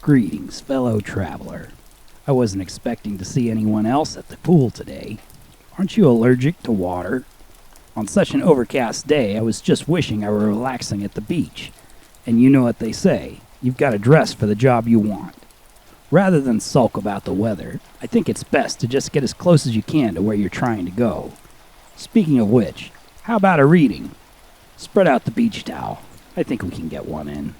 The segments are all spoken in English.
Greetings, fellow traveler. I wasn't expecting to see anyone else at the pool today. Aren't you allergic to water? On such an overcast day, I was just wishing I were relaxing at the beach. And you know what they say, you've got to dress for the job you want. Rather than sulk about the weather, I think it's best to just get as close as you can to where you're trying to go. Speaking of which, how about a reading? Spread out the beach towel. I think we can get one in.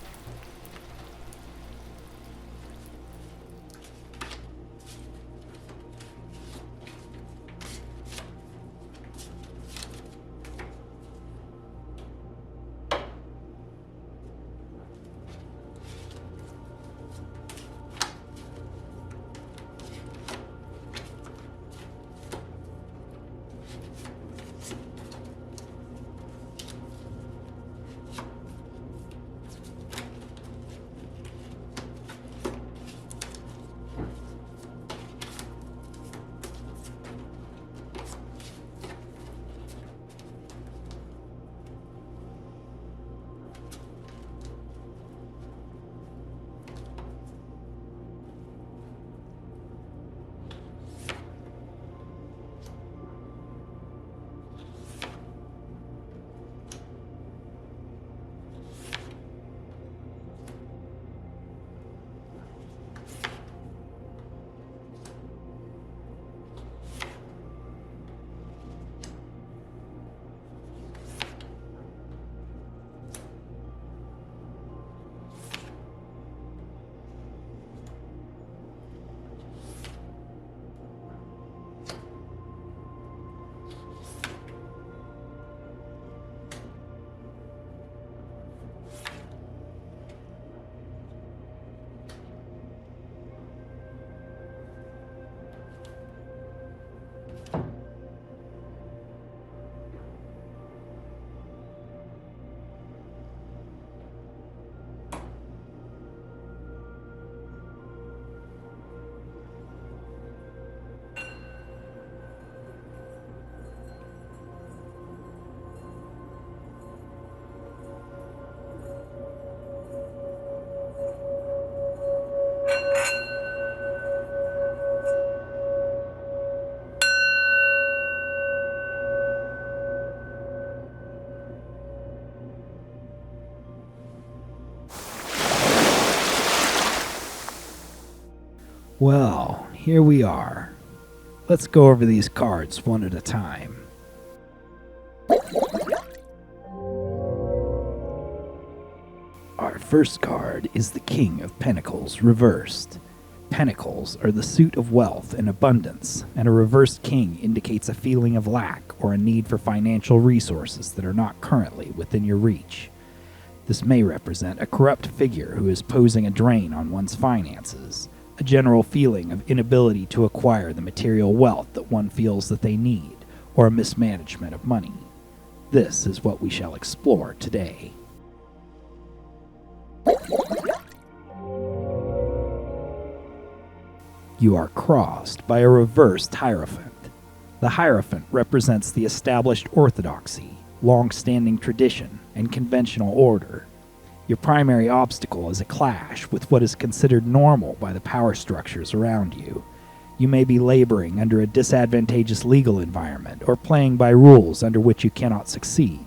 Well, here we are. Let's go over these cards one at a time. Our first card is the King of Pentacles reversed. Pentacles are the suit of wealth and abundance, and a reversed king indicates a feeling of lack or a need for financial resources that are not currently within your reach. This may represent a corrupt figure who is posing a drain on one's finances, a general feeling of inability to acquire the material wealth that one feels that they need, or a mismanagement of money. This is what we shall explore today. You are crossed by a reversed Hierophant. The Hierophant represents the established orthodoxy, long-standing tradition, and conventional order. Your primary obstacle is a clash with what is considered normal by the power structures around you. You may be laboring under a disadvantageous legal environment or playing by rules under which you cannot succeed.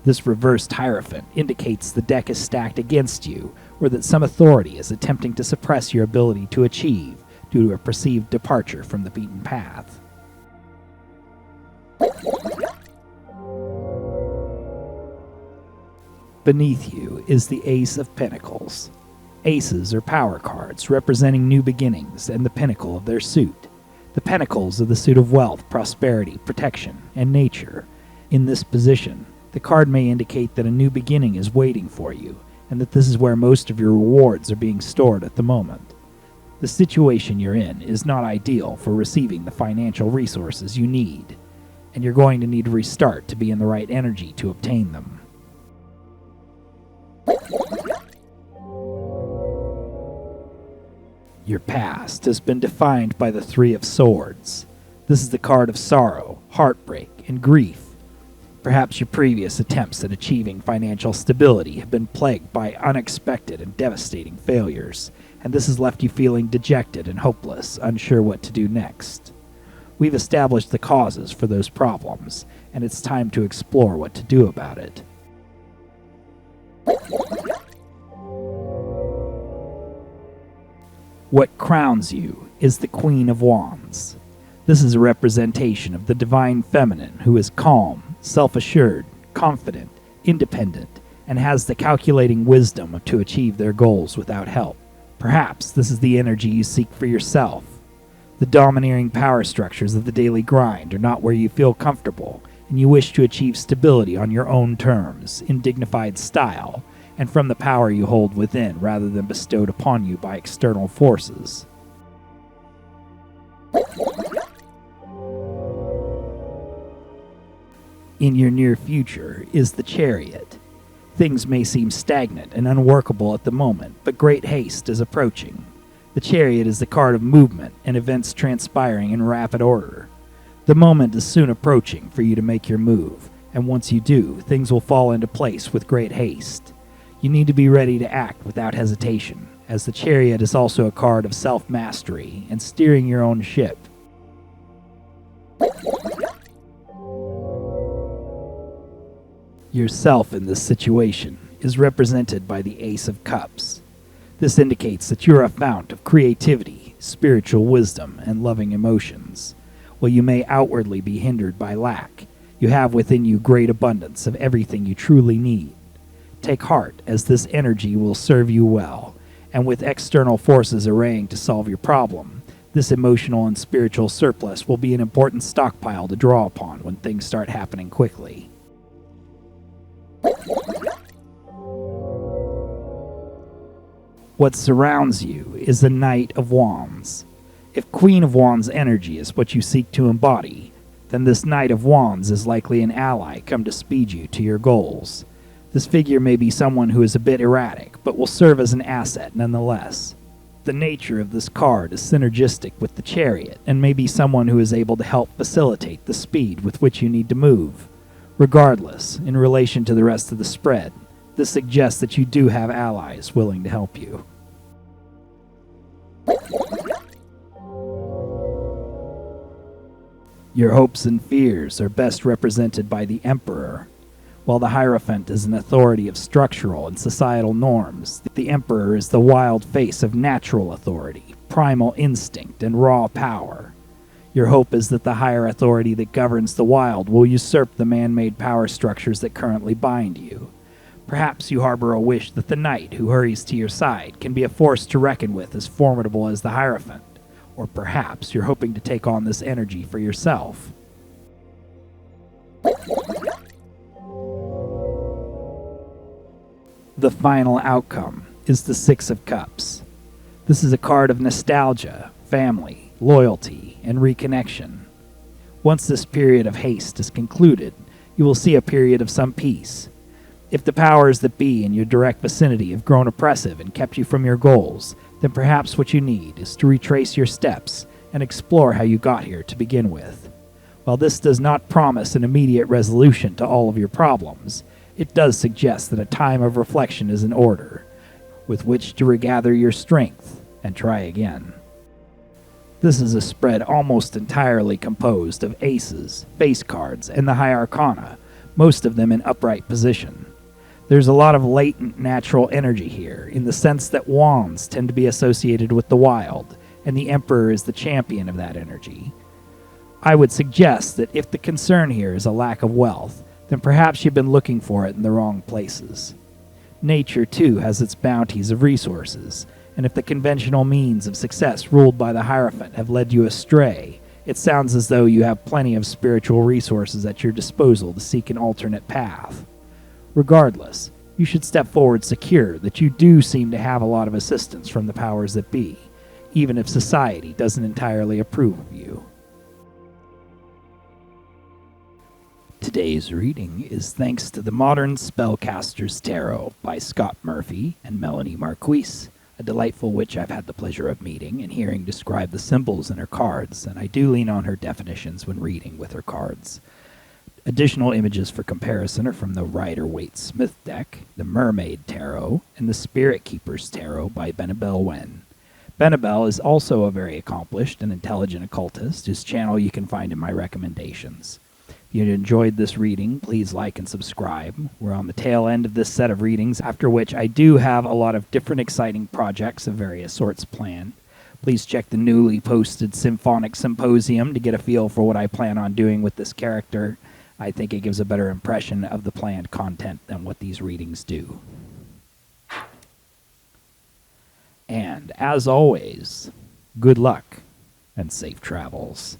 This reversed Hierophant indicates the deck is stacked against you, or that some authority is attempting to suppress your ability to achieve due to a perceived departure from the beaten path. Beneath you is the Ace of Pentacles. Aces are power cards representing new beginnings and the pinnacle of their suit. The pentacles are the suit of wealth, prosperity, protection, and nature. In this position, the card may indicate that a new beginning is waiting for you, and that this is where most of your rewards are being stored at the moment. The situation you're in is not ideal for receiving the financial resources you need, and you're going to need to restart to be in the right energy to obtain them. Your past has been defined by the Three of Swords. This is the card of sorrow, heartbreak, and grief. Perhaps your previous attempts at achieving financial stability have been plagued by unexpected and devastating failures, and this has left you feeling dejected and hopeless, unsure what to do next. We've established the causes for those problems, and it's time to explore what to do about it. What crowns you is the Queen of Wands. This is a representation of the divine feminine who is calm, self-assured, confident, independent, and has the calculating wisdom to achieve their goals without help. Perhaps this is the energy you seek for yourself. The domineering power structures of the daily grind are not where you feel comfortable, and you wish to achieve stability on your own terms, in dignified style, and from the power you hold within rather than bestowed upon you by external forces. In your near future is the Chariot. Things may seem stagnant and unworkable at the moment, but great haste is approaching. The Chariot is the card of movement and events transpiring in rapid order. The moment is soon approaching for you to make your move, and once you do, things will fall into place with great haste. You need to be ready to act without hesitation, as the Chariot is also a card of self-mastery and steering your own ship. Yourself in this situation is represented by the Ace of Cups. This indicates that you're a fount of creativity, spiritual wisdom, and loving emotions. While you may outwardly be hindered by lack, you have within you great abundance of everything you truly need. Take heart, as this energy will serve you well, and with external forces arraying to solve your problem, this emotional and spiritual surplus will be an important stockpile to draw upon when things start happening quickly. What surrounds you is the Knight of Wands. If Queen of Wands energy is what you seek to embody, then this Knight of Wands is likely an ally come to speed you to your goals. This figure may be someone who is a bit erratic, but will serve as an asset nonetheless. The nature of this card is synergistic with the Chariot, and may be someone who is able to help facilitate the speed with which you need to move. Regardless, in relation to the rest of the spread, this suggests that you do have allies willing to help you. Your hopes and fears are best represented by the Emperor. While the Hierophant is an authority of structural and societal norms, the Emperor is the wild face of natural authority, primal instinct, and raw power. Your hope is that the higher authority that governs the wild will usurp the man-made power structures that currently bind you. Perhaps you harbor a wish that the knight who hurries to your side can be a force to reckon with as formidable as the Hierophant, or perhaps you're hoping to take on this energy for yourself. The final outcome is the Six of Cups. This is a card of nostalgia, family, loyalty, and reconnection. Once this period of haste is concluded, you will see a period of some peace. If the powers that be in your direct vicinity have grown oppressive and kept you from your goals, then perhaps what you need is to retrace your steps and explore how you got here to begin with. While this does not promise an immediate resolution to all of your problems, it does suggest that a time of reflection is in order, with which to regather your strength and try again. This is a spread almost entirely composed of aces, face cards, and the High Arcana, most of them in upright position. There's a lot of latent natural energy here, in the sense that wands tend to be associated with the wild, and the Emperor is the champion of that energy. I would suggest that if the concern here is a lack of wealth, then perhaps you've been looking for it in the wrong places. Nature, too, has its bounties of resources, and if the conventional means of success ruled by the Hierophant have led you astray, it sounds as though you have plenty of spiritual resources at your disposal to seek an alternate path. Regardless, you should step forward secure that you do seem to have a lot of assistance from the powers that be, even if society doesn't entirely approve of you. Today's reading is thanks to the Modern Spellcaster's Tarot by Scott Murphy and Melanie Marquise, a delightful witch I've had the pleasure of meeting and hearing describe the symbols in her cards, and I do lean on her definitions when reading with her cards. Additional images for comparison are from the Rider-Waite-Smith deck, the Mermaid Tarot, and the Spirit Keepers Tarot by Benabel Wen. Benabel is also a very accomplished and intelligent occultist, whose channel you can find in my recommendations. If you enjoyed this reading, please like and subscribe. We're on the tail end of this set of readings, after which I do have a lot of different exciting projects of various sorts planned. Please check the newly posted Symphonic Symposium to get a feel for what I plan on doing with this character. I think it gives a better impression of the planned content than what these readings do. And as always, good luck and safe travels.